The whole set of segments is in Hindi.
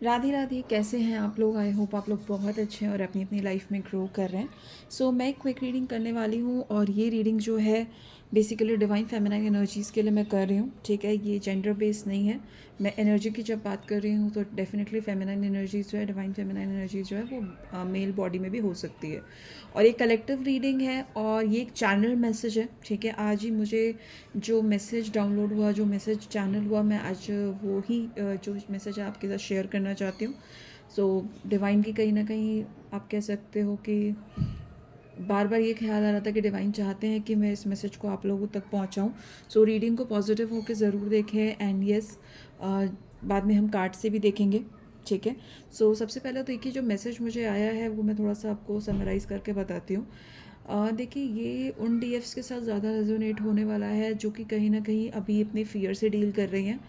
राधे राधे, कैसे हैं आप लोग? आई होप आप लोग बहुत अच्छे हैं और अपनी अपनी लाइफ में ग्रो कर रहे हैं। मैं क्विक रीडिंग करने वाली हूँ और ये रीडिंग जो है बेसिकली डिवाइन फेमिनाइन एनर्जीज़ के लिए मैं कर रही हूँ। ठीक है, ये जेंडर बेस्ड नहीं है। मैं एनर्जी की जब बात कर रही हूँ तो डेफिनेटली फेमिनाइन एनर्जीज जो है, डिवाइन फेमिनाइन एनर्जीज जो है वो मेल बॉडी में भी हो सकती है। और ये कलेक्टिव रीडिंग है और ये एक चैनल मैसेज है। ठीक है, आज ही मुझे जो मैसेज डाउनलोड हुआ, जो मैसेज चैनल हुआ, मैं आज वो ही जो मैसेज है आपके साथ शेयर करना चाहती हूँ। डिवाइन की कहीं ना कहीं आप कह सकते हो कि बार बार ये ख्याल आ रहा था कि डिवाइन चाहते हैं कि मैं इस मैसेज को आप लोगों तक पहुंचाऊं। रीडिंग को पॉजिटिव होकर ज़रूर देखें एंड यस, बाद में हम कार्ड से भी देखेंगे। ठीक है, सबसे पहले तो देखिए, जो मैसेज मुझे आया है वो मैं थोड़ा सा आपको समराइज़ करके बताती हूँ। देखिए, ये उन डीएफ्स के साथ ज़्यादा रेजोनेट होने वाला है जो कि कहीं ना कहीं अभी अपने फियर से डील कर रही हैं।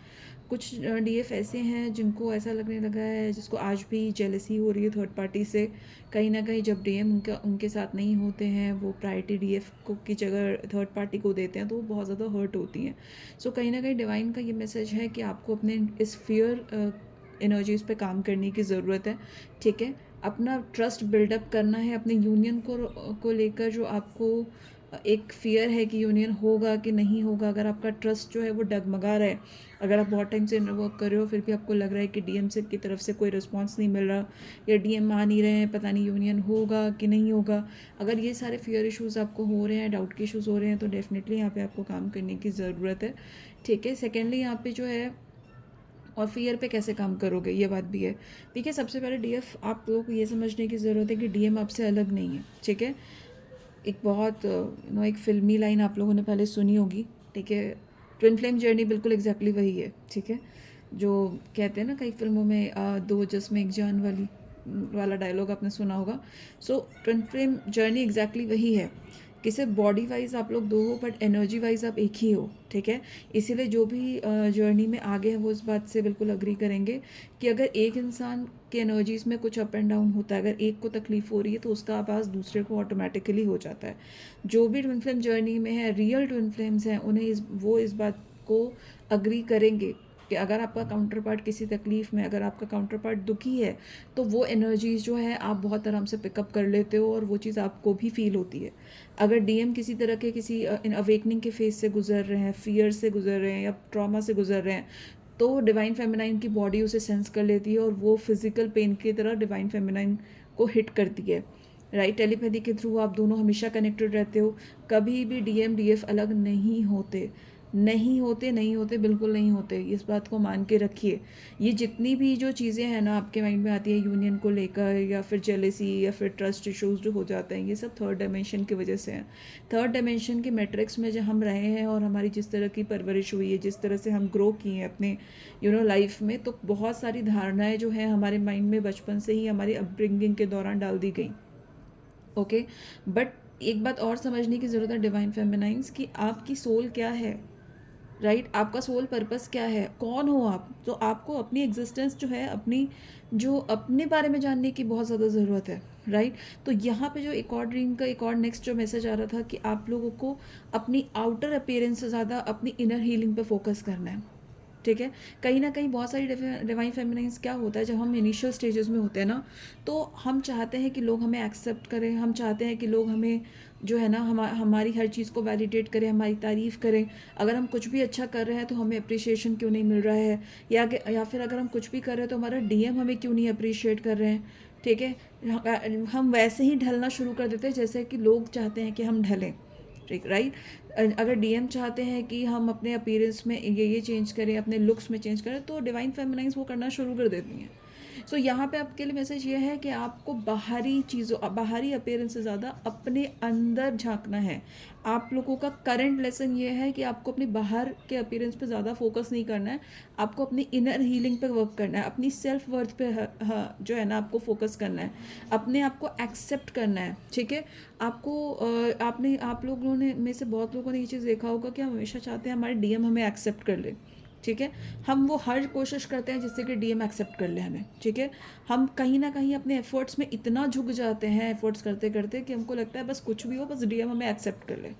कुछ डीएफ ऐसे हैं जिनको ऐसा लगने लगा है, जिसको आज भी जेलसी हो रही है थर्ड पार्टी से। कहीं ना कहीं जब डीएम उनके साथ नहीं होते हैं, वो प्रायोरिटी डीएफ को की जगह थर्ड पार्टी को देते हैं, तो वो बहुत ज़्यादा हर्ट होती हैं। कहीं ना कहीं डिवाइन का ये मैसेज है कि आपको अपने इस फियर एनर्जीज़ पे काम करने की ज़रूरत है। ठीक है, अपना ट्रस्ट बिल्डअप करना है अपने यूनियन को लेकर। जो आपको एक फ़ियर है कि यूनियन होगा कि नहीं होगा, अगर आपका ट्रस्ट जो है वो डगमगा रहा है, अगर आप बहुत टाइम से इनर वर्क कर रहे हो फिर भी आपको लग रहा है कि डीएम से की तरफ से कोई रिस्पांस नहीं मिल रहा, या डीएम आ नहीं रहे हैं, पता नहीं यूनियन होगा कि नहीं होगा, अगर ये सारे फियर इश्यूज़ आपको हो रहे हैं, डाउट के इश्यूज़ हो रहे हैं, तो डेफिनेटली यहाँ पे आपको काम करने की ज़रूरत है। ठीक है, सेकेंडली यहाँ पे जो है, और फियर पे कैसे काम करोगे, ये बात भी है। देखिए, सबसे पहले डीएफ आप लोगों को ये समझने की ज़रूरत है कि डीएम आपसे अलग नहीं है। ठीक है, एक बहुत एक फ़िल्मी लाइन आप लोगों ने पहले सुनी होगी। ठीक है, ट्विन फ्लेम जर्नी बिल्कुल एग्जैक्टली वही है। ठीक है, जो कहते हैं ना कई फिल्मों में, दो जिस्म एक जान वाला डायलॉग आपने सुना होगा। ट्विन फ्लेम जर्नी एग्जैक्टली वही है कि सिर्फ बॉडी वाइज आप लोग दो हो बट एनर्जी वाइज आप एक ही हो। ठीक है, इसीलिए जो भी जर्नी में आगे है वो इस बात से बिल्कुल अग्री करेंगे कि अगर एक इंसान के एनर्जीज़ में कुछ अप एंड डाउन होता है, अगर एक को तकलीफ़ हो रही है तो उसका आवाज़ दूसरे को ऑटोमेटिकली हो जाता है। जो भी ट्विन फ्लेम जर्नी में है, रियल ट्विन फ्लेम्स हैं, उन्हें इस बात को अग्री करेंगे कि अगर आपका काउंटर पार्ट किसी तकलीफ़ में, अगर आपका काउंटर पार्ट दुखी है, तो वो एनर्जीज़ जो है आप बहुत आराम से पिकअप कर लेते हो और वो चीज़ आपको भी फील होती है। अगर डीएम किसी तरह के किसी अवेकनिंग के फेज से गुजर रहे हैं, फियर से गुजर रहे हैं या ट्रॉमा से गुजर रहे हैं, तो डिवाइन फेमिनाइन की बॉडी उसे सेंस कर लेती है और वो फिजिकल पेन की तरह डिवाइन फेमिनाइन को हिट करती है। राइट, टेलीपैथी के थ्रू आप दोनों हमेशा कनेक्टेड रहते हो। कभी भी डीएम डीएफ अलग नहीं होते, नहीं होते, नहीं होते, बिल्कुल नहीं होते। इस बात को मान के रखिए। ये जितनी भी जो चीज़ें हैं ना आपके माइंड में आती है यूनियन को लेकर, या फिर जेलेसी, या फिर ट्रस्ट इश्यूज जो हो जाते हैं, ये सब थर्ड डायमेंशन की वजह से हैं। थर्ड डायमेंशन के मैट्रिक्स में जो हम रहे हैं और हमारी जिस तरह की परवरिश हुई है, जिस तरह से हम ग्रो किए हैं अपने लाइफ में, तो बहुत सारी धारणाएं जो हैं हमारे माइंड में बचपन से ही हमारी अपब्रिंगिंग के दौरान डाल दी गई। ओके, बट एक बात और समझने की ज़रूरत है डिवाइन फेमिनाइंस की, आपकी सोल क्या है। राइट, आपका सोल पर्पस क्या है, कौन हो आप। तो आपको अपनी एग्जिस्टेंस जो है, जो अपने बारे में जानने की बहुत ज़्यादा ज़रूरत है। राइट, तो यहाँ पे जो एक और ड्रीम का एक और नेक्स्ट जो मैसेज आ रहा था कि आप लोगों को अपनी आउटर अपीयरेंस से ज़्यादा अपनी इनर हीलिंग पे फोकस करना है। ठीक है, कहीं ना कहीं बहुत सारी डिवाइन फेमिनाइंस क्या होता है, जब हम इनिशियल स्टेजेस में होते हैं ना, तो हम चाहते हैं कि लोग हमें एक्सेप्ट करें, हम चाहते हैं कि लोग हमें जो है ना हमारी हर चीज़ को वैलिडेट करें, हमारी तारीफ़ करें। अगर हम कुछ भी अच्छा कर रहे हैं तो हमें अप्रिशिएशन क्यों नहीं मिल रहा है, या फिर अगर हम कुछ भी कर रहे हैं तो हमारा डीएम हमें क्यों नहीं अप्रिशिएट कर रहे हैं। ठीक है, हम वैसे ही ढलना शुरू कर देते हैं जैसे कि लोग चाहते हैं कि हम ढलें। ठीक, राइट, अगर डीएम चाहते हैं कि हम अपने अपीयरेंस में ये चेंज करें, अपने लुक्स में चेंज करें, तो डिवाइन फेमिनाइंस वो करना शुरू कर देती हैं। यहाँ पे आपके लिए मैसेज ये है कि आपको बाहरी चीज़ों, बाहरी अपीयरेंस से ज़्यादा अपने अंदर झांकना है। आप लोगों का करंट लेसन ये है कि आपको अपने बाहर के अपीयरेंस पे ज़्यादा फोकस नहीं करना है, आपको अपनी इनर हीलिंग पे वर्क करना है, अपनी सेल्फ वर्थ पे जो है ना आपको फोकस करना है, अपने आप को एक्सेप्ट करना है। ठीक है, आप लोगों ने में से बहुत लोगों ने ये चीज़ देखा होगा कि हम हमेशा चाहते हैं हमारे डीएम हमें एक्सेप्ट कर ले। ठीक है, हम वो हर कोशिश करते हैं जिससे कि डीएम एक्सेप्ट कर ले हमें। ठीक है, हम कहीं ना कहीं अपने एफर्ट्स में इतना झुक जाते हैं एफर्ट्स करते करते कि हमको लगता है बस कुछ भी हो, बस डीएम हमें एक्सेप्ट कर ले।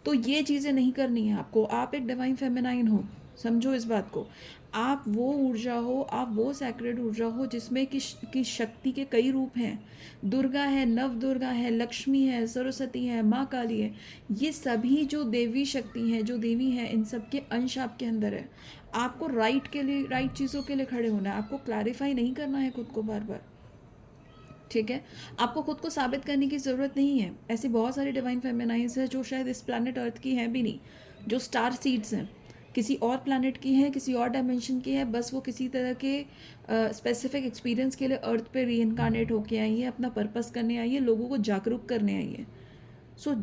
तो ये चीज़ें नहीं करनी है आपको। आप एक डिवाइन फेमिनाइन हो, समझो इस बात को। आप वो ऊर्जा हो, आप वो सैक्रेड ऊर्जा हो जिसमें कि शक्ति के कई रूप हैं। दुर्गा है, नव दुर्गा है, लक्ष्मी है, सरस्वती है, माँ काली है। ये सभी जो देवी शक्ति हैं, जो देवी हैं, इन सब के अंश आपके अंदर है। आपको राइट के लिए, राइट चीज़ों के लिए खड़े होना है। आपको क्लैरिफाई नहीं करना है खुद को बार बार, ठीक है। आपको खुद को साबित करने की ज़रूरत नहीं है। ऐसी बहुत सारी डिवाइन फेमिनाइंस है जो शायद इस प्लानट अर्थ की हैं भी नहीं, जो स्टार सीड्स हैं, किसी और प्लानट की हैं, किसी और डायमेंशन की है। बस वो किसी तरह के स्पेसिफिक एक्सपीरियंस के लिए अर्थ पे रीइनकारनेट होके आई है, अपना पर्पस करने आई है, लोगों को जागरूक करने आई है।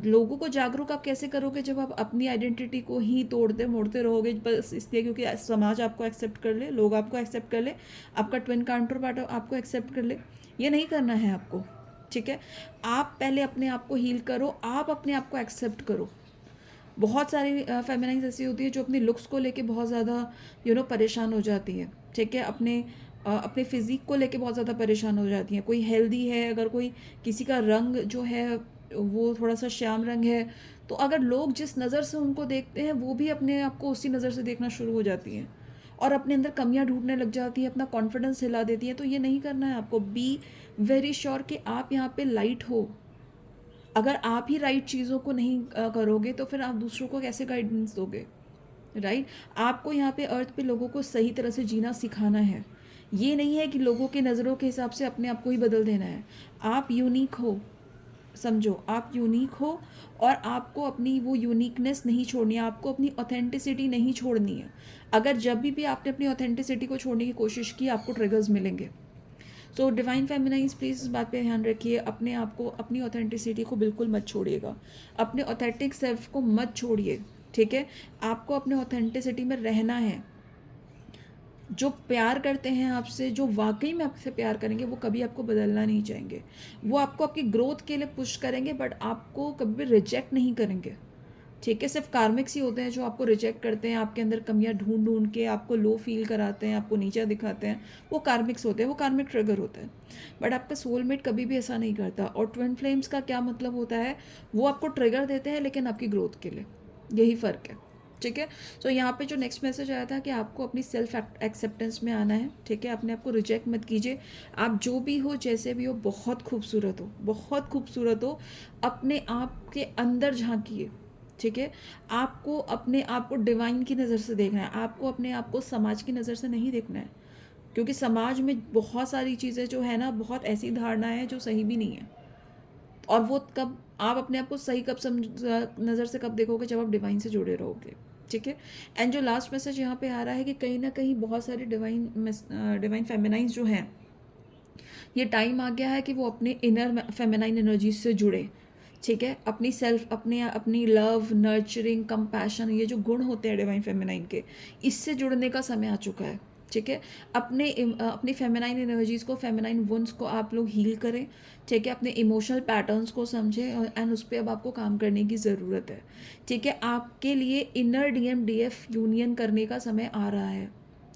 लोगों को जागरूक आप कैसे करोगे जब आप अपनी आइडेंटिटी को ही तोड़ते मोड़ते रहोगे, बस इसलिए क्योंकि समाज आपको एक्सेप्ट कर ले, लोग आपको एक्सेप्ट कर ले, आपका ट्विन काउंटर पार्ट आपको एक्सेप्ट कर ले। ये नहीं करना है आपको, ठीक है। आप पहले अपने आप को हील करो, आप अपने आप को एक्सेप्ट करो। बहुत सारी फेमिनाइंस ऐसी होती है जो अपनी लुक्स को लेके बहुत ज़्यादा परेशान हो जाती है, ठीक है। अपने फिज़िक को लेके बहुत ज़्यादा परेशान हो जाती हैं। कोई हेल्दी है, अगर कोई किसी का रंग जो है वो थोड़ा सा श्याम रंग है, तो अगर लोग जिस नज़र से उनको देखते हैं वो भी अपने आप को उसी नज़र से देखना शुरू हो जाती हैं और अपने अंदर कमियां ढूंढने लग जाती हैं, अपना कॉन्फिडेंस हिला देती हैं। तो ये नहीं करना है आपको। बी वेरी श्योर कि आप यहाँ पे लाइट हो। अगर आप ही राइट चीज़ों को नहीं करोगे तो फिर आप दूसरों को कैसे गाइडेंस दोगे, राइट। आपको यहाँ पे अर्थ पे लोगों को सही तरह से जीना सिखाना है। ये नहीं है कि लोगों के नज़रों के हिसाब से अपने आप को ही बदल देना है। आप यूनिक हो, समझो, आप यूनिक हो और आपको अपनी वो यूनिकनेस नहीं छोड़नी है, आपको अपनी ऑथेंटिसिटी नहीं छोड़नी है। अगर जब भी आपने अपनी ऑथेंटिसिटी को छोड़ने की कोशिश की, आपको ट्रिगर्स मिलेंगे। सो डिवाइन फेमिनाइंस प्लीज़ इस बात पे ध्यान रखिए, अपने आप को, अपनी ऑथेंटिसिटी को बिल्कुल मत छोड़िएगा, अपने ऑथेंटिक सेल्फ को मत छोड़िए, ठीक है। आपको अपने ऑथेंटिसिटी में रहना है। जो प्यार करते हैं आपसे, जो वाकई में आपसे प्यार करेंगे, वो कभी आपको बदलना नहीं चाहेंगे। वो आपको आपकी ग्रोथ के लिए पुश करेंगे, बट आपको कभी भी रिजेक्ट नहीं करेंगे, ठीक है। सिर्फ कार्मिक्स ही होते हैं जो आपको रिजेक्ट करते हैं, आपके अंदर कमियां ढूंढ ढूंढ के आपको लो फील कराते हैं, आपको नीचा दिखाते हैं। वो कार्मिक्स होते हैं, वो कार्मिक ट्रिगर होता है। बट आपका सोलमेट कभी भी ऐसा नहीं करता। और ट्विन फ्लेम्स का क्या मतलब होता है, वो आपको ट्रिगर देते हैं लेकिन आपकी ग्रोथ के लिए, यही फ़र्क है, ठीक है। सो यहाँ पे जो नेक्स्ट मैसेज आया था कि आपको अपनी सेल्फ एक्सेप्टेंस में आना है, ठीक है। अपने आप को रिजेक्ट मत कीजिए। आप जो भी हो, जैसे भी हो, बहुत खूबसूरत हो, बहुत खूबसूरत हो। अपने आप के अंदर झांकिए, ठीक है। आपको अपने आप को डिवाइन की नज़र से देखना है, आपको अपने आप को समाज की नज़र से नहीं देखना है, क्योंकि समाज में बहुत सारी चीज़ें जो है ना, बहुत ऐसी धारणा है जो सही भी नहीं है। और वो कब आप अपने आप को सही कब नज़र से कब देखोगे, जब आप डिवाइन से जुड़े रहोगे, ठीक है। एंड जो लास्ट मैसेज यहाँ पे आ रहा है कि कहीं ना कहीं बहुत सारे डिवाइन फेमिनाइंस जो हैं, ये टाइम आ गया है कि वो अपने इनर फेमिनाइन एनर्जीज से जुड़े, ठीक है। अपनी सेल्फ, अपनी लव, नर्चरिंग, कंपैशन, ये जो गुण होते हैं डिवाइन फेमिनाइन के, इससे जुड़ने का समय आ चुका है, ठीक है। अपनी फेमिनाइन एनर्जीज़ को, फेमिनाइन वुंड्स को आप लोग हील करें, ठीक है। अपने इमोशनल पैटर्न्स को समझें एंड उस पर अब आपको काम करने की ज़रूरत है, ठीक है। आपके लिए इनर DMDF यूनियन करने का समय आ रहा है,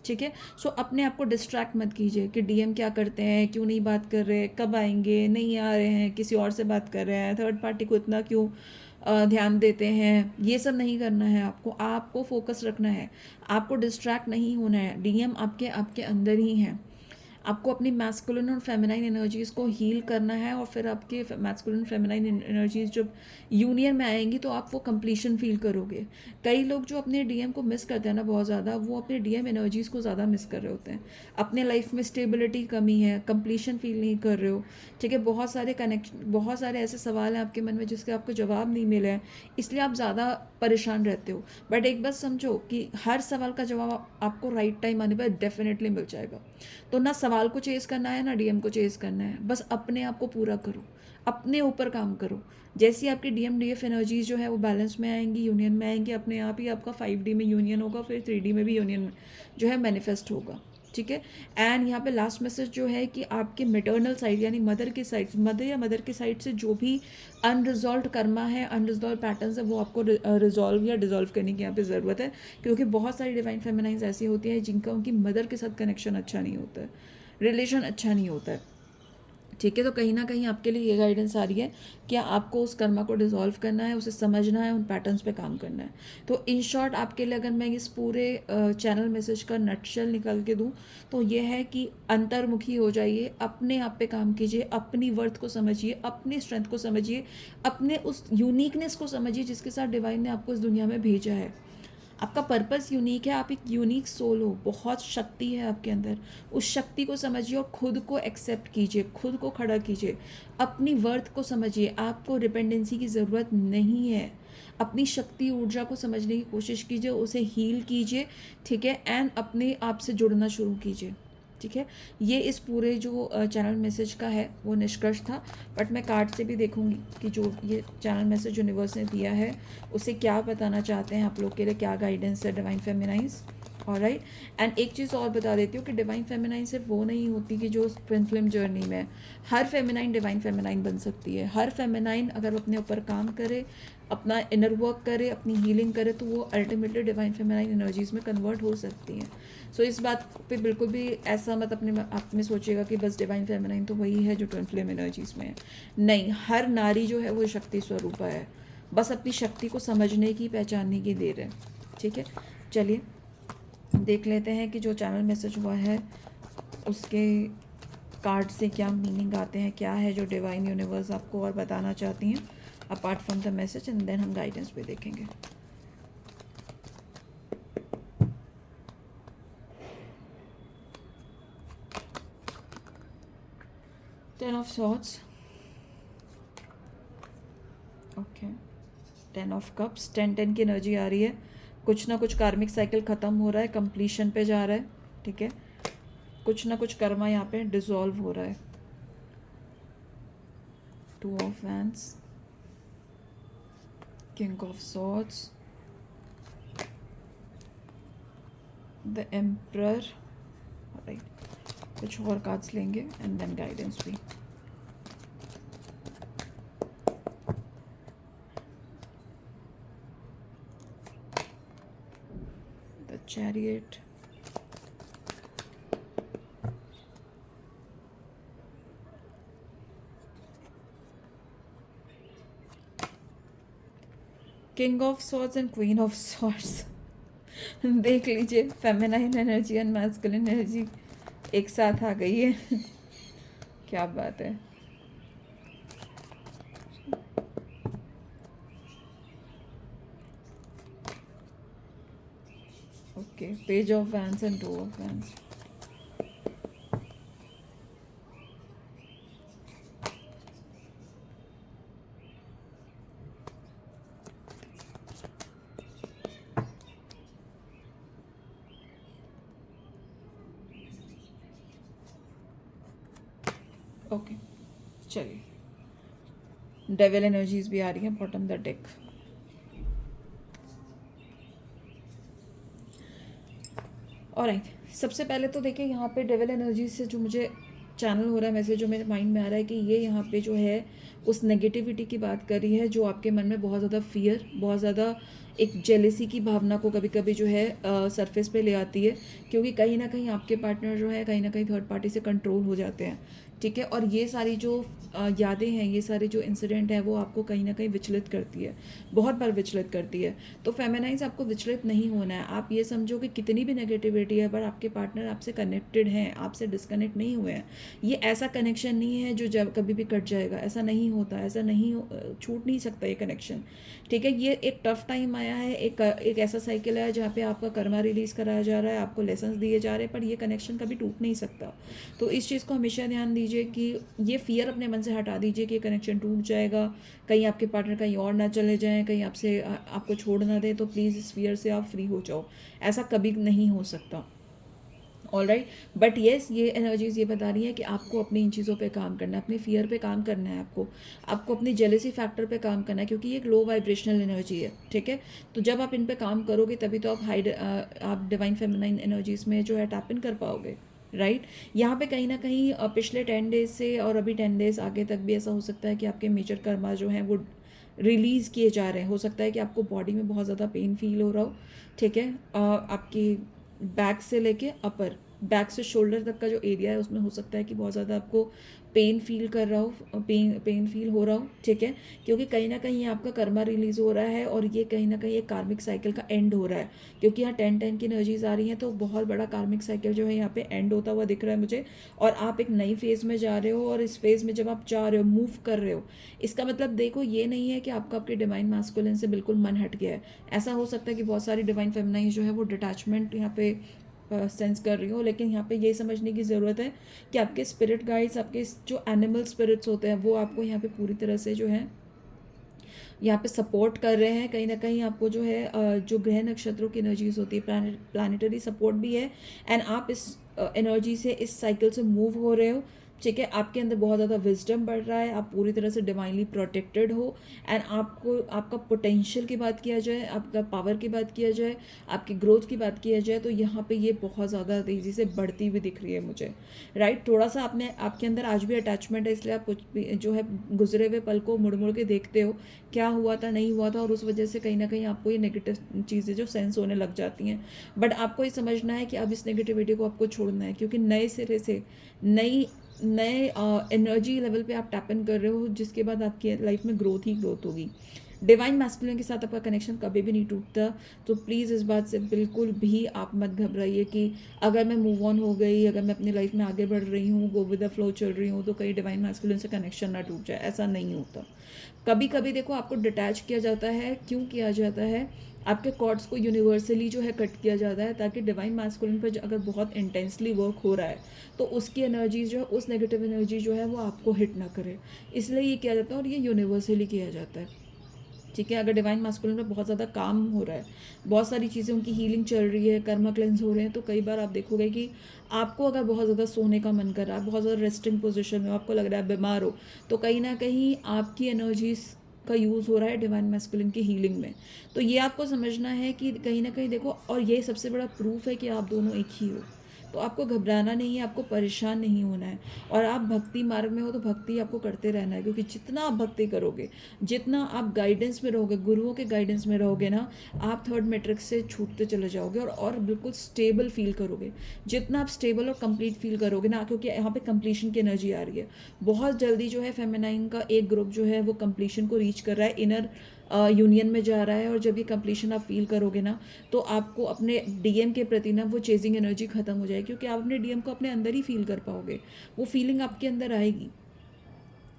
ठीक है। सो अपने आप को डिस्ट्रैक्ट मत कीजिए कि DM क्या करते हैं, क्यों नहीं बात कर रहे, कब आएंगे, नहीं आ रहे हैं, किसी और से बात कर रहे हैं, थर्ड पार्टी को इतना क्यों ध्यान देते हैं। ये सब नहीं करना है आपको, आपको फोकस रखना है, आपको डिस्ट्रैक्ट नहीं होना है। DM आपके आपके अंदर ही हैं। आपको अपनी मैस्कुलिन और फेमिनाइन एनर्जीज़ को हील करना है, और फिर आपके मैस्कुलिन फेमिनाइन एनर्जीज़ जब यूनियन में आएंगी तो आप वो कंप्लीशन फील करोगे। कई लोग जो अपने DM को मिस करते हैं ना बहुत ज़्यादा, वो अपने DM एनर्जीज़ को ज़्यादा मिस कर रहे होते हैं। अपने लाइफ में स्टेबिलिटी कमी है, कंप्लीशन फील नहीं कर रहे हो, ठीक है। बहुत सारे ऐसे सवाल हैं आपके मन में जिसके आपको जवाब नहीं मिले हैं, इसलिए आप ज़्यादा परेशान रहते हो। बट एक बात समझो कि हर सवाल का जवाब आपको राइट टाइम आने पर डेफिनेटली मिल जाएगा। तो ना सवाल को चेज़ करना है, ना DM को चेज़ करना है, बस अपने आप को पूरा करो, अपने ऊपर काम करो। जैसी आपकी DMDF एनर्जीज जो है वो बैलेंस में आएंगी, यूनियन में आएंगी, अपने आप ही आपका 5D में यूनियन होगा, फिर 3D में भी यूनियन जो है मैनिफेस्ट होगा, ठीक है। एंड यहाँ पे लास्ट मैसेज जो है कि आपके मेटर्नल साइड यानी मदर के साइड से जो भी अनरिजॉल्व कर्मा है, अनरिजॉल्व पैटर्न्स है, वो आपको रिजॉल्व या डिजॉल्व करने की यहाँ पे ज़रूरत है। क्योंकि बहुत सारी डिवाइन फेमिनाइंस ऐसी होती है जिनका उनकी मदर के साथ कनेक्शन अच्छा नहीं होता है, रिलेशन अच्छा नहीं होता है, ठीक है। तो कहीं ना कहीं आपके लिए ये गाइडेंस आ रही है कि आपको उस कर्मा को डिसॉल्व करना है, उसे समझना है, उन पैटर्न्स पे काम करना है। तो इन शॉर्ट आपके लिए अगर मैं इस पूरे चैनल मैसेज का नटशेल निकाल के दूं तो ये है कि अंतर्मुखी हो जाइए, अपने आप पे काम कीजिए, अपनी वर्थ को समझिए, अपनी स्ट्रेंथ को समझिए, अपने उस यूनिकनेस को समझिए जिसके साथ डिवाइन ने आपको इस दुनिया में भेजा है। आपका पर्पस यूनिक है, आप एक यूनिक सोल हो, बहुत शक्ति है आपके अंदर। उस शक्ति को समझिए और खुद को एक्सेप्ट कीजिए, खुद को खड़ा कीजिए, अपनी वर्थ को समझिए। आपको डिपेंडेंसी की ज़रूरत नहीं है। अपनी शक्ति ऊर्जा को समझने की कोशिश कीजिए, उसे हील कीजिए, ठीक है, एंड अपने आप से जुड़ना शुरू कीजिए। ठीक है, ये इस पूरे जो चैनल मैसेज का है वो निष्कर्ष था। बट मैं कार्ड से भी देखूंगी कि जो ये चैनल मैसेज यूनिवर्स ने दिया है उसे क्या बताना चाहते हैं आप लोग के लिए, क्या गाइडेंस है डिवाइन फेमिनाइंस। ऑलराइट, एंड एक चीज़ और बता देती हूँ कि डिवाइन फेमिनाइन सिर्फ वो नहीं होती कि जो ट्विन फ्लेम जर्नी में है। हर फेमिनाइन डिवाइन फेमिनाइन बन सकती है। हर फेमिनाइन अगर वो अपने ऊपर काम करे, अपना इनर वर्क करे, अपनी हीलिंग करे, तो वो अल्टीमेटली डिवाइन फेमिनाइन एनर्जीज में कन्वर्ट हो सकती हैं। सो इस बात पे बिल्कुल भी ऐसा मत अपने आप में सोचिएगा कि बस डिवाइन फेमिनाइन तो वही है जो ट्विन फ्लेम एनर्जीज में है। नहीं, हर नारी जो है वो शक्ति स्वरूप है, बस अपनी शक्ति को समझने की, पहचानने की देर है। ठीक है, चलिए देख लेते हैं कि जो चैनल मैसेज हुआ है उसके कार्ड से क्या मीनिंग आते हैं, क्या है जो डिवाइन यूनिवर्स आपको और बताना चाहती हैं apart from the message, and then हम गाइडेंस पे देखेंगे। Ten of swords, okay, 10 of cups, 10 की एनर्जी आ रही है। कुछ ना कुछ कार्मिक साइकिल ख़त्म हो रहा है, कंप्लीशन पे जा रहा है। ठीक है, कुछ ना कुछ कर्मा यहाँ पे डिसॉल्व हो रहा है। 2 of wands, king of swords, the emperor. Right, कुछ और कार्ड्स लेंगे एंड देन गाइडेंस भी। The chariot, king of swords and queen of swords. देख लीजिए, feminine energy and masculine energy एक साथ आ गई है। क्या बात है। Okay, page of wands and 2 of wands. Okay, चलिए डेविल एनर्जीज भी आ रही हैं बॉटम द डेक। ऑलराइट, सबसे पहले तो देखिए यहाँ पे डेविल एनर्जी से जो मुझे चैनल हो रहा है मैसेज, जो मेरे माइंड में आ रहा है कि ये यहाँ पे जो है उस नेगेटिविटी की बात कर रही है जो आपके मन में बहुत ज़्यादा फियर, बहुत ज़्यादा एक जेलेसी की भावना को कभी कभी जो है सरफेस पे ले आती है, क्योंकि कहीं ना कहीं आपके पार्टनर जो है कहीं ना कहीं थर्ड पार्टी से कंट्रोल हो जाते हैं। ठीक है, और ये सारी जो यादें हैं, ये सारे जो इंसिडेंट है वो आपको कहीं ना कहीं विचलित करती है, बहुत बार विचलित करती है। तो फेमिनाइज आपको विचलित नहीं होना है। आप ये समझो कि कितनी भी नेगेटिविटी है पर आपके पार्टनर आपसे कनेक्टेड हैं, आपसे डिस्कनेक्ट नहीं हुए हैं। ये ऐसा कनेक्शन नहीं है जो जब कभी भी कट जाएगा, ऐसा नहीं होता, ऐसा नहीं छूट नहीं सकता ये कनेक्शन। ठीक है, ये एक टफ टाइम आया है, एक ऐसा साइकिल है जहाँ पे आपका कर्मा रिलीज़ कराया जा रहा है, आपको लेसन्स दिए जा रहे हैं, पर ये कनेक्शन कभी टूट नहीं सकता। तो इस चीज़ को हमेशा ध्यान दीजिए कि ये फियर अपने मन से हटा दीजिए कि कनेक्शन टूट जाएगा, कहीं आपके पार्टनर कहीं और ना चले जाएं, कहीं आपसे आपको छोड़ ना दे। तो प्लीज़ इस फियर से आप फ्री हो जाओ, ऐसा कभी नहीं हो सकता। ऑल राइट, बट येस, ये एनर्जीज ये बता रही हैं कि आपको अपनी इन चीज़ों पे काम करना है, अपने फियर पे काम करना है, आपको अपनी जेलेसी फैक्टर पे काम करना है, क्योंकि ये एक लो वाइब्रेशनल एनर्जी है। ठीक है, तो जब आप इन पे काम करोगे तभी तो आप डिवाइन फेमिनाइन एनर्जीज में जो है टैप इन कर पाओगे। राइट, यहाँ पे कहीं ना कहीं पिछले 10 डेज से और अभी 10 डेज आगे तक भी ऐसा हो सकता है कि आपके मेजर कर्मा जो हैं वो रिलीज़ किए जा रहे हैं। हो सकता है कि आपको बॉडी में बहुत ज़्यादा पेन फील हो रहा हो। ठीक है, आपकी बैक से लेके अपर बैक से शोल्डर तक का जो एरिया है उसमें हो सकता है कि बहुत ज़्यादा आपको पेन फील कर रहा हो, पेन फील हो रहा हो, ठीक है, क्योंकि कहीं ना कहीं ये आपका कर्मा रिलीज हो रहा है और ये कहीं ना कहीं एक कार्मिक साइकिल का एंड हो रहा है, क्योंकि यहाँ 10-10 की एनर्जीज आ रही हैं, तो बहुत बड़ा कार्मिक साइकिल जो है यहाँ पे एंड होता हुआ दिख रहा है मुझे। और आप एक नई फेज़ में जा रहे हो, और इस फेज़ में जब आप जा रहे हो, मूव कर रहे हो, इसका मतलब देखो ये नहीं है कि आपका आपके डिवाइन मास्कुलिन से बिल्कुल मन हट गया है। ऐसा हो सकता है कि बहुत सारी डिवाइन फेमिनाइन जो है वो डिटैचमेंट यहाँ पे सेंस कर रही हो, लेकिन यहाँ पे ये समझने की ज़रूरत है कि आपके स्पिरिट गाइड्स, आपके जो एनिमल स्पिरिट्स होते हैं, वो आपको यहाँ पे पूरी तरह से जो है यहाँ पे सपोर्ट कर रहे हैं। कहीं ना कहीं आपको जो है जो ग्रह नक्षत्रों की एनर्जीज होती है, प्लानिटरी सपोर्ट भी है, एंड आप इस एनर्जी से, इस साइकिल से मूव हो रहे हो, ठीक है। आपके अंदर बहुत ज़्यादा विजडम बढ़ रहा है, आप पूरी तरह से डिवाइनली प्रोटेक्टेड हो, एंड आपको आपका पोटेंशियल की बात किया जाए, आपका पावर की बात किया जाए, आपकी ग्रोथ की बात किया जाए, तो यहाँ पे ये बहुत ज़्यादा तेज़ी से बढ़ती हुई दिख रही है मुझे, राइट। थोड़ा सा आपने आपके अंदर आज भी अटैचमेंट है, इसलिए आप कुछ भी जो है गुजरे हुए पल को मुड़ मुड़ के देखते हो, क्या हुआ था, नहीं हुआ था, और उस वजह से कहीं ना कहीं आपको ये नेगेटिव चीज़ें जो सेंस होने लग जाती हैं। बट आपको ये समझना है कि अब इस नेगेटिविटी को आपको छोड़ना है, क्योंकि नए सिरे से नए एनर्जी लेवल पे आप टैप इन कर रहे हो, जिसके बाद आपकी लाइफ में ग्रोथ ही ग्रोथ होगी। डिवाइन मैस्कुलिन के साथ आपका कनेक्शन कभी भी नहीं टूटता, तो प्लीज़ इस बात से बिल्कुल भी आप मत घबराइए कि अगर मैं मूव ऑन हो गई, अगर मैं अपनी लाइफ में आगे बढ़ रही हूँ, गो विद द फ्लो चल रही हूँ, तो कहीं डिवाइन मैस्कुलिन से कनेक्शन ना टूट जाए। ऐसा नहीं होता। कभी कभी देखो आपको डिटैच किया जाता है, क्यों किया जाता है, आपके कॉर्ड्स को यूनिवर्सली जो है कट किया जाता है, ताकि डिवाइन मैस्कुलिन पर अगर बहुत इंटेंसली वर्क हो रहा है तो उसकी एनर्जी जो है, उस नेगेटिव एनर्जी जो है वो आपको हिट ना करे, इसलिए ये किया जाता है, और ये यूनिवर्सली किया जाता है, ठीक है। अगर डिवाइन मास्कुलिन में बहुत ज़्यादा काम हो रहा है, बहुत सारी चीज़ें उनकी हीलिंग चल रही है, कर्मा क्लेंस हो रहे हैं, तो कई बार आप देखोगे कि आपको अगर बहुत ज़्यादा सोने का मन कर रहा है, बहुत ज़्यादा रेस्टिंग पोजीशन में आपको लग रहा है बीमार हो, तो कहीं ना कहीं आपकी एनर्जीज का यूज़ हो रहा है डिवाइन मैस्कुलिन की हीलिंग में। तो ये आपको समझना है कि कहीं ना कहीं देखो, और ये सबसे बड़ा प्रूफ है कि आप दोनों एक ही हो, तो आपको घबराना नहीं है, आपको परेशान नहीं होना है, और आप भक्ति मार्ग में हो तो भक्ति आपको करते रहना है, क्योंकि जितना आप भक्ति करोगे, जितना आप गाइडेंस में रहोगे, गुरुओं के गाइडेंस में रहोगे ना, आप थर्ड मैट्रिक्स से छूटते चले जाओगे, और बिल्कुल स्टेबल फील करोगे। जितना आप स्टेबल और कंप्लीट फील करोगे ना, क्योंकि यहाँ पे कंप्लीशन की एनर्जी आ रही है, बहुत जल्दी जो है फेमिनाइन का एक ग्रुप जो है वो कंप्लीशन को रीच कर रहा है, इनर यूनियन में जा रहा है, और जब ये कंप्लीशन आप फील करोगे ना, तो आपको अपने डीएम के प्रति ना वो चेजिंग एनर्जी खत्म हो जाएगी, क्योंकि आप अपने डीएम को अपने अंदर ही फील कर पाओगे, वो फीलिंग आपके अंदर आएगी,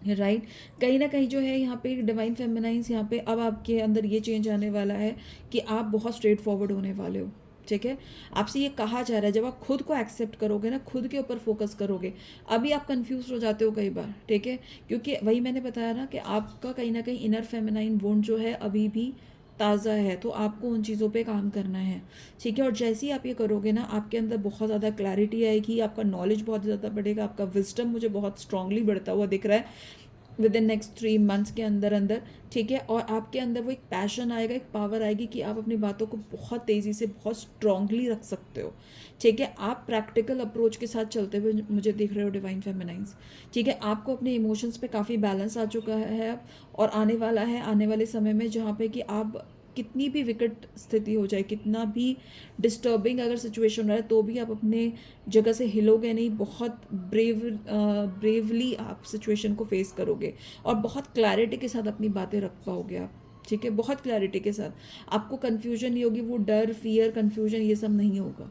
राइट। कहीं ना कहीं जो है यहाँ पे डिवाइन फेमिनाइंस, यहाँ पे अब आपके अंदर ये चेंज आने वाला है कि आप बहुत स्ट्रेट फॉरवर्ड होने वाले हो, ठीक है। आपसे ये कहा जा रहा है, जब आप खुद को एक्सेप्ट करोगे ना, खुद के ऊपर फोकस करोगे, अभी आप कंफ्यूज हो जाते हो कई बार, ठीक है, क्योंकि वही मैंने बताया ना कि आपका कहीं ना कहीं इनर फेमिनाइन वोंड जो है अभी भी ताज़ा है, तो आपको उन चीज़ों पे काम करना है, ठीक है। और जैसे ही आप ये करोगे ना, आपके अंदर बहुत ज़्यादा क्लैरिटी आएगी, आपका नॉलेज बहुत ज़्यादा बढ़ेगा, आपका विजडम मुझे बहुत स्ट्रांगली बढ़ता हुआ दिख रहा है विद इन नेक्स्ट 3 मंथ्स के अंदर अंदर, ठीक है। और आपके अंदर वो एक पैशन आएगा, एक पावर आएगी कि आप अपनी बातों को बहुत तेज़ी से, बहुत स्ट्रांगली रख सकते हो, ठीक है। आप प्रैक्टिकल अप्रोच के साथ चलते हुए मुझे दिख रहे हो डिवाइन फेमिनाइंस, ठीक है। आपको अपने इमोशंस पे काफ़ी बैलेंस आ चुका है अब, और आने वाला है आने वाले समय में, जहाँ पे कि आप कितनी भी विकट स्थिति हो जाए, कितना भी डिस्टर्बिंग अगर सिचुएशन रहा है, तो भी आप अपने जगह से हिलोगे नहीं, बहुत ब्रेवली आप सिचुएशन को फेस करोगे, और बहुत क्लैरिटी के साथ अपनी बातें रख पाओगे आप, ठीक है, बहुत क्लैरिटी के साथ। आपको कन्फ्यूजन नहीं होगी, वो डर, फियर, कन्फ्यूजन ये सब नहीं होगा,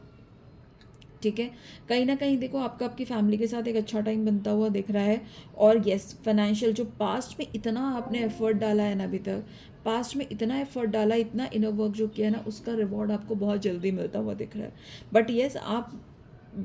ठीक है। कहीं ना कहीं देखो आपका आपकी फैमिली के साथ एक अच्छा टाइम बनता हुआ दिख रहा है, और येस, फाइनेंशियल जो पास्ट में इतना आपने एफर्ट डाला है ना, अभी तक पास्ट में इतना एफर्ट डाला, इतना इनर वर्क जो किया है ना, उसका रिवॉर्ड आपको बहुत जल्दी मिलता हुआ दिख रहा है। बट येस, आप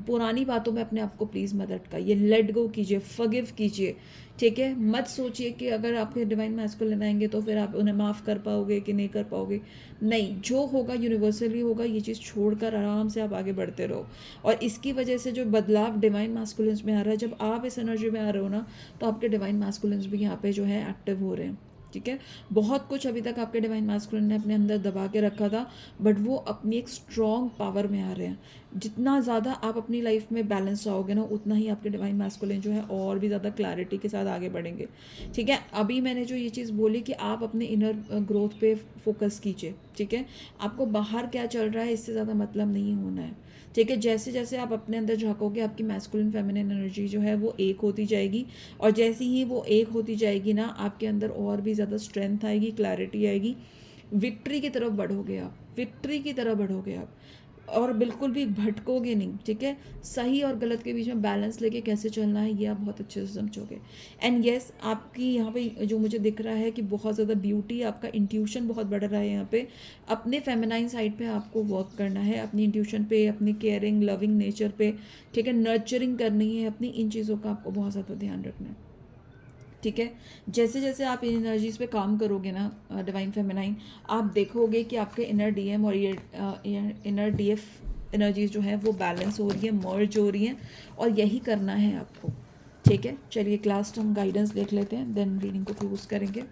पुरानी बातों में अपने आप को प्लीज़ मत अटकाइए, लेट गो कीजिए, फॉरगिव कीजिए, ठीक है। मत सोचिए कि अगर आपके डिवाइन मैस्कुलिन आएंगे तो फिर आप उन्हें माफ़ कर पाओगे कि नहीं कर पाओगे, नहीं, जो होगा यूनिवर्सली होगा, ये चीज़ छोड़कर आराम से आप आगे बढ़ते रहो। और इसकी वजह से जो बदलाव डिवाइन मैस्कुलिन्स में आ रहा है, जब आप इस एनर्जी में आ रहे हो ना, तो आपके डिवाइन मैस्कुलिन्स भी यहाँ पे जो है एक्टिव हो रहे हैं, ठीक है। बहुत कुछ अभी तक आपके डिवाइन मैस्कुलिन ने अपने अंदर दबा के रखा था, बट वो अपनी एक स्ट्रॉन्ग पावर में आ रहे हैं। जितना ज़्यादा आप अपनी लाइफ में बैलेंस आओगे ना, उतना ही आपके डिवाइन मैस्कुलिन जो है और भी ज़्यादा क्लैरिटी के साथ आगे बढ़ेंगे, ठीक है। अभी मैंने जो ये चीज़ बोली कि आप अपने इनर ग्रोथ पे फोकस कीजिए, ठीक है। आपको बाहर क्या चल रहा है इससे ज़्यादा मतलब नहीं होना है, ठीक है। जैसे जैसे आप अपने अंदर झाँकोगे आपकी मैस्कुलिन फेमिनिन एनर्जी जो है वो एक होती जाएगी, और जैसे ही वो एक होती जाएगी ना, आपके अंदर और भी ज़्यादा स्ट्रेंथ आएगी, क्लैरिटी आएगी, विक्ट्री की तरफ बढ़ोगे आप, विक्ट्री की तरफ बढ़ोगे आप, और बिल्कुल भी भटकोगे नहीं। ठीक है। सही और गलत के बीच में बैलेंस लेके कैसे चलना है ये आप बहुत अच्छे से समझोगे। एंड येस, आपकी यहाँ पे जो मुझे दिख रहा है कि बहुत ज़्यादा ब्यूटी, आपका इंट्यूशन बहुत बढ़ रहा है यहाँ पे। अपने फेमिनाइन साइड पे आपको वर्क करना है, अपनी इंट्यूशन पे, अपनी केयरिंग लविंग नेचर पे, ठीक है, नर्चरिंग करनी है अपनी, इन चीज़ों का आपको बहुत ज़्यादा ध्यान रखना है। ठीक है। जैसे जैसे आप इन एनर्जीज पे काम करोगे ना डिवाइन फेमिनाइन, आप देखोगे कि आपके इनर डीएम और ये इनर डीएफ एनर्जीज जो है वो बैलेंस हो रही है, मर्ज हो रही हैं, और यही करना है आपको। ठीक है। चलिए क्लास हम गाइडेंस देख लेते हैं, देन रीडिंग को क्लोज करेंगे।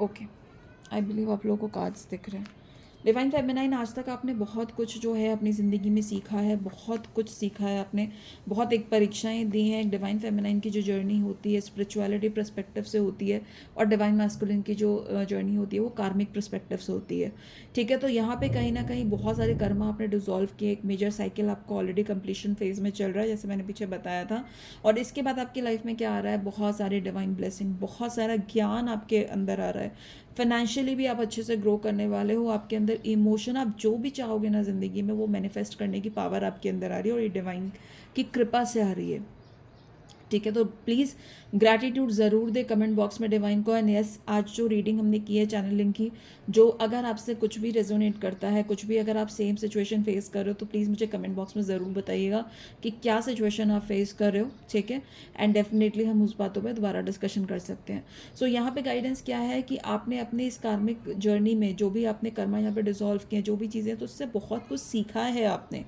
ओके, आई बिलीव आप लोगों को कार्ड्स दिख रहे हैं। डिवाइन फेमिनाइन, आज तक आपने बहुत कुछ जो है अपनी ज़िंदगी में सीखा है, बहुत कुछ सीखा है आपने, बहुत एक परीक्षाएं दी हैं। एक डिवाइन फेमिनाइन की जो जर्नी होती है स्पिरिचुअलिटी पर्सपेक्टिव से होती है, और डिवाइन मैस्कुलिन की जो जर्नी होती है वो कार्मिक पर्सपेक्टिव से होती है। ठीक है। तो यहाँ पे कहीं ना कहीं बहुत सारे कर्म आपने डिजोल्व किए, एक मेजर साइकिल आपको ऑलरेडी कंप्लीशन फेज में चल रहा है, जैसे मैंने पीछे बताया था। और इसके बाद आपकी लाइफ में क्या आ रहा है, बहुत सारे डिवाइन ब्लेसिंग, बहुत सारा ज्ञान आपके अंदर आ रहा है। फाइनेंशियली भी आप अच्छे से ग्रो करने वाले हो, आपके अंदर इमोशन, आप जो भी चाहोगे ना ज़िंदगी में वो मैनिफेस्ट करने की पावर आपके अंदर आ रही है, और ये डिवाइन की कृपा से आ रही है। ठीक है। तो प्लीज़ ग्रैटिट्यूड ज़रूर दे कमेंट बॉक्स में डिवाइन को। एंड यस, आज जो रीडिंग हमने की है चैनलिंग की, जो अगर आपसे कुछ भी रेजोनेट करता है, कुछ भी अगर आप सेम सिचुएशन फेस कर रहे हो, तो प्लीज़ मुझे कमेंट बॉक्स में ज़रूर बताइएगा कि क्या सिचुएशन आप फेस कर रहे हो। ठीक है। एंड डेफिनेटली हम उस बातों पर दोबारा डिस्कशन कर सकते हैं। सो यहाँ पे गाइडेंस क्या है कि आपने अपने इस कार्मिक जर्नी में जो भी आपने कर्मा यहाँ पे डिजोल्व किए, जो भी चीज़ें, तो उससे बहुत कुछ सीखा है आपने।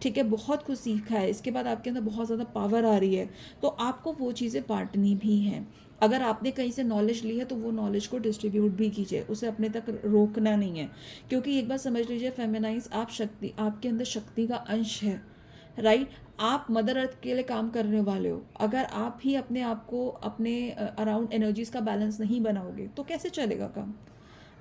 ठीक है। बहुत कुछ सीखा है। इसके बाद आपके अंदर बहुत ज़्यादा पावर आ रही है, तो आपको वो चीज़ें बांटनी भी हैं। अगर आपने कहीं से नॉलेज ली है तो वो नॉलेज को डिस्ट्रीब्यूट भी कीजिए, उसे अपने तक रोकना नहीं है। क्योंकि एक बात समझ लीजिए, फेमिनाइज, आप शक्ति, आपके अंदर शक्ति का अंश है। राइट। आप मदर अर्थ के लिए काम करने वाले हो। अगर आप ही अपने आप को, अपने अराउंड एनर्जीज का बैलेंस नहीं बनाओगे तो कैसे चलेगा काम।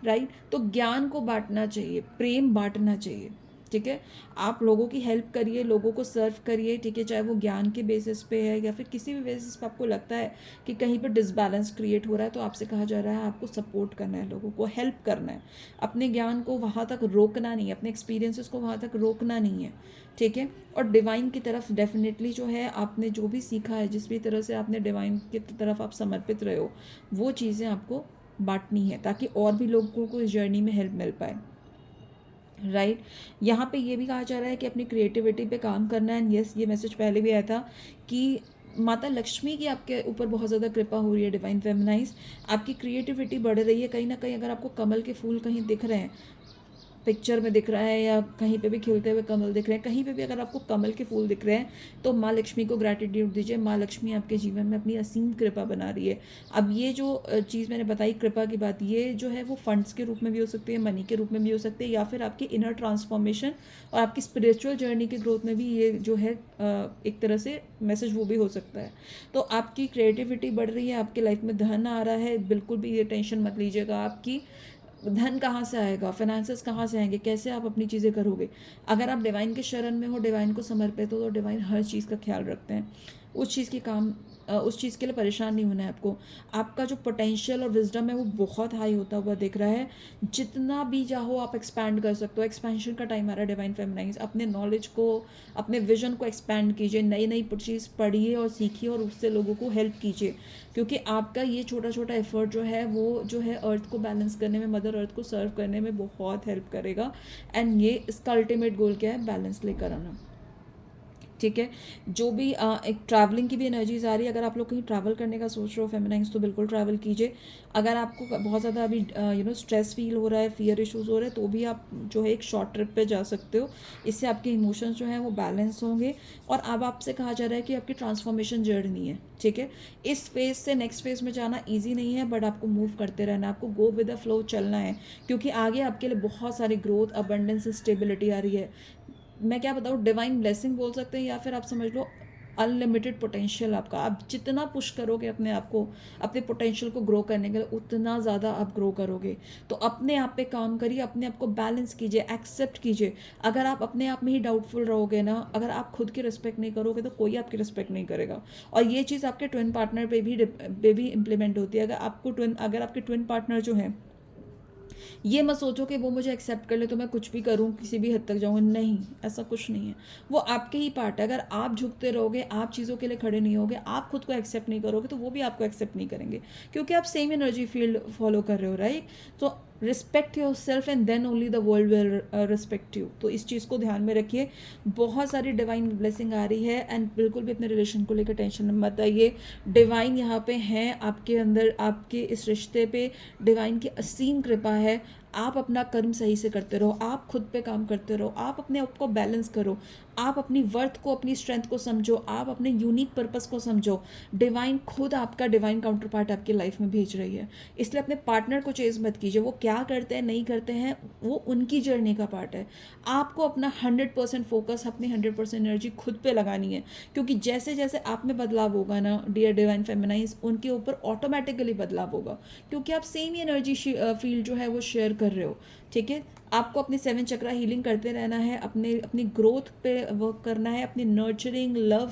राइट। तो ज्ञान को बांटना चाहिए, प्रेम बांटना चाहिए। ठीक है। आप लोगों की हेल्प करिए, लोगों को सर्व करिए। ठीक है। चाहे वो ज्ञान के बेसिस पे है या फिर किसी भी बेसिस पे आपको लगता है कि कहीं पर डिसबैलेंस क्रिएट हो रहा है, तो आपसे कहा जा रहा है आपको सपोर्ट करना है, लोगों को हेल्प करना है। अपने ज्ञान को वहाँ तक रोकना नहीं है, अपने एक्सपीरियंसेस को वहाँ तक रोकना नहीं है। ठीक है। और डिवाइन की तरफ डेफिनेटली जो है, आपने जो भी सीखा है, जिस भी तरह से आपने डिवाइन की तरफ आप समर्पित रहे हो, वो चीज़ें आपको बांटनी है, ताकि और भी लोगों को इस जर्नी में हेल्प मिल पाए। राइट। यहाँ पे ये भी कहा जा रहा है कि अपनी क्रिएटिविटी पे काम करना है। एंड यस, ये मैसेज पहले भी आया था कि माता लक्ष्मी की आपके ऊपर बहुत ज़्यादा कृपा हो रही है। डिवाइन फेमिनाइज, आपकी क्रिएटिविटी बढ़ रही है। कहीं ना कहीं अगर आपको कमल के फूल कहीं दिख रहे हैं, पिक्चर में दिख रहा है, या कहीं पे भी खिलते हुए कमल दिख रहे हैं, कहीं पे भी अगर आपको कमल के फूल दिख रहे हैं, तो माँ लक्ष्मी को ग्रैटिट्यूड दीजिए। माँ लक्ष्मी आपके जीवन में अपनी असीम कृपा बना रही है। अब ये जो चीज़ मैंने बताई, कृपा की बात, ये जो है वो फंड्स के रूप में भी हो सकती है, मनी के रूप में भी हो सकती है, या फिर आपकी इनर ट्रांसफॉर्मेशन और आपकी स्पिरिचुअल जर्नी की ग्रोथ में भी ये जो है एक तरह से मैसेज वो भी हो सकता है। तो आपकी क्रिएटिविटी बढ़ रही है, आपकी लाइफ में धन आ रहा है, बिल्कुल भी ये टेंशन मत लीजिएगा। आपकी धन कहाँ से आएगा, फाइनेंसेस कहाँ से आएंगे, कैसे आप अपनी चीज़ें करोगे। अगर आप डिवाइन के शरण में हो, डिवाइन को समर्पित हो, तो डिवाइन हर चीज़ का ख्याल रखते हैं। उस चीज़ की काम, उस चीज़ के लिए परेशान नहीं होना है आपको। आपका जो पोटेंशियल और विजडम है वो बहुत हाई होता हुआ दिख रहा है। जितना भी चाहो आप एक्सपैंड कर सकते हो। एक्सपेंशन का टाइम आ रहा है डिवाइन फेमिनाइज। अपने नॉलेज को, अपने विजन को एक्सपैंड कीजिए, नई नई चीज़ पढ़िए और सीखिए, और उससे लोगों को हेल्प कीजिए। क्योंकि आपका ये छोटा छोटा एफर्ट जो है वो जो है अर्थ को बैलेंस करने में, मदर अर्थ को सर्व करने में बहुत हेल्प करेगा। एंड ये इसका अल्टीमेट गोल क्या है, बैलेंस लेकर आना। ठीक है। जो भी एक ट्रैवलिंग की भी एनर्जीज आ रही है, अगर आप लोग कहीं ट्रैवल करने का सोच रहे हो फेमिनाइंस, तो बिल्कुल ट्रैवल कीजिए। अगर आपको बहुत ज़्यादा अभी स्ट्रेस फील हो रहा है, फियर इश्यूज हो रहे हैं, तो भी आप जो है एक शॉर्ट ट्रिप पे जा सकते हो। इससे आपके इमोशंस जो हैं वो बैलेंस होंगे। और अब आपसे कहा जा रहा है कि आपकी ट्रांसफॉर्मेशन जर्नी है, ठीक है। इस फेज से नेक्स्ट फेज में जाना ईजी नहीं है, बट आपको मूव करते रहना है, आपको गो विद द फ्लो चलना है, क्योंकि आगे आपके लिए बहुत सारी ग्रोथ, अबंडेंस, स्टेबिलिटी आ रही है। मैं क्या बताऊँ, डिवाइन ब्लेसिंग बोल सकते हैं, या फिर आप समझ लो अनलिमिटेड पोटेंशियल आपका। आप जितना पुश करोगे अपने आप को, अपने पोटेंशियल को ग्रो करने के लिए, उतना ज़्यादा आप ग्रो करोगे। तो अपने आप पे काम करिए, अपने आप को बैलेंस कीजिए, एक्सेप्ट कीजिए। अगर आप अपने आप में ही डाउटफुल रहोगे ना, अगर आप खुद की रिस्पेक्ट नहीं करोगे, तो कोई आपकी रिस्पेक्ट नहीं करेगा। और ये चीज़ आपके ट्विन पार्टनर पे भी इम्प्लीमेंट होती है। अगर आपके ट्विन पार्टनर जो हैं, ये मत सोचो कि वो मुझे एक्सेप्ट कर ले तो मैं कुछ भी करूँ, किसी भी हद तक जाऊँगा, नहीं, ऐसा कुछ नहीं है। वो आपके ही पार्ट है। अगर आप झुकते रहोगे, आप चीज़ों के लिए खड़े नहीं होगे, आप खुद को एक्सेप्ट नहीं करोगे, तो वो भी आपको एक्सेप्ट नहीं करेंगे, क्योंकि आप सेम एनर्जी फील्ड फॉलो कर रहे हो, राइट। तो respect yourself and then only the world will respect you. तो इस चीज़ को ध्यान में रखिए। बहुत सारी डिवाइन ब्लेसिंग आ रही है, एंड बिल्कुल भी अपने रिलेशन को लेकर टेंशन मत आइए। डिवाइन यहाँ पे हैं आपके अंदर, आपके इस रिश्ते पे डिवाइन की असीम कृपा है। आप अपना कर्म सही से करते रहो, आप खुद पे काम करते रहो, आप अपने आप को बैलेंस करो, आप अपनी वर्थ को, अपनी स्ट्रेंथ को समझो, आप अपने यूनिक पर्पस को समझो। डिवाइन खुद आपका डिवाइन काउंटर पार्ट आपकी लाइफ में भेज रही है। इसलिए अपने पार्टनर को चेज मत कीजिए, वो क्या करते हैं नहीं करते हैं, वो उनकी जर्नी का पार्ट है। आपको अपना 100% फोकस, अपनी 100% एनर्जी खुद पे लगानी है, क्योंकि जैसे जैसे आप में बदलाव होगा ना डियर डिवाइन फेमिनाइज, उनके ऊपर ऑटोमेटिकली बदलाव होगा, क्योंकि आप सेम ही एनर्जी फील्ड जो है वो शेयर कर रहे हो, ठीक है। आपको अपनी 7 चक्रा हीलिंग करते रहना है, अपनी ग्रोथ पे वर्क करना है, अपनी नर्चरिंग, लव,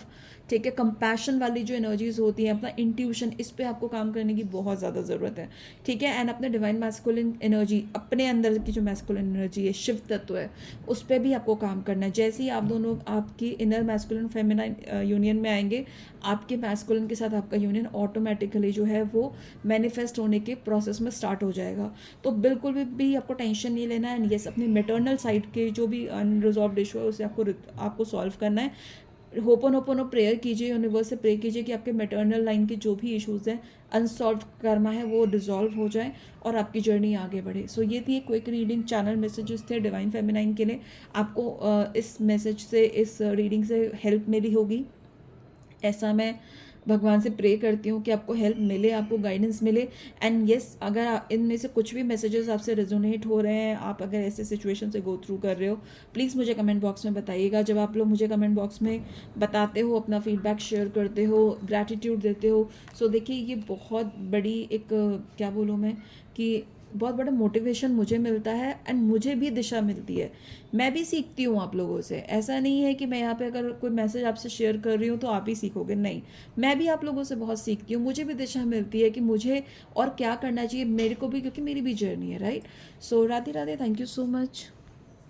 ठीक है, कंपैशन वाली जो एनर्जीज होती हैं, अपना इंट्यूशन, इस पे आपको काम करने की बहुत ज़्यादा ज़रूरत है, ठीक है। एंड अपने डिवाइन मैस्कुलिन एनर्जी, अपने अंदर की जो मैस्कुलिन एनर्जी है, शिव तत्व है, उस पर भी आपको काम करना है। जैसे ही आप दोनों आपकी इनर मैस्कुलिन फेमिनाइन यूनियन में आएंगे, आपके मैस्कुलिन के साथ आपका यूनियन ऑटोमेटिकली जो है वो मैनिफेस्ट होने के प्रोसेस में स्टार्ट हो जाएगा। तो बिल्कुल भी आपको टेंशन नहीं लेना है। एंड यस, अपनी मेटर्नल साइड के जो भी अनरिजॉल्व इशू है उसे आपको सॉल्व करना है। होपोनोपोनो प्रेयर कीजिए, यूनिवर्स से प्रे कीजिए कि आपके मेटर्नल लाइन के जो भी इश्यूज हैं, अनसॉल्व कर्मा है, वो डिजॉल्व हो जाए और आपकी जर्नी आगे बढ़े। सो ये थी एक क्विक रीडिंग, चैनल मैसेजेस थे डिवाइन फेमिनाइन के लिए। आपको इस मैसेज से, इस रीडिंग से हेल्प मिली होगी, ऐसा मैं भगवान से प्रे करती हूँ कि आपको हेल्प मिले, आपको गाइडेंस मिले। एंड यस, अगर इनमें से कुछ भी मैसेजेस आपसे रेजोनेट हो रहे हैं, आप अगर ऐसे सिचुएशन से गो थ्रू कर रहे हो, प्लीज़ मुझे कमेंट बॉक्स में बताइएगा। जब आप लोग मुझे कमेंट बॉक्स में बताते हो, अपना फीडबैक शेयर करते हो, ग्रैटिट्यूड देते हो, सो देखिए ये बहुत बड़ी एक क्या बोलूँ मैं, कि बहुत बड़ा मोटिवेशन मुझे मिलता है, एंड मुझे भी दिशा मिलती है। मैं भी सीखती हूँ आप लोगों से। ऐसा नहीं है कि मैं यहाँ पे अगर कोई मैसेज आपसे शेयर कर रही हूँ तो आप ही सीखोगे, नहीं, मैं भी आप लोगों से बहुत सीखती हूँ। मुझे भी दिशा मिलती है कि मुझे और क्या करना चाहिए मेरे को भी, क्योंकि मेरी भी जर्नी है, right. So Radhe Radhe, thank you so much.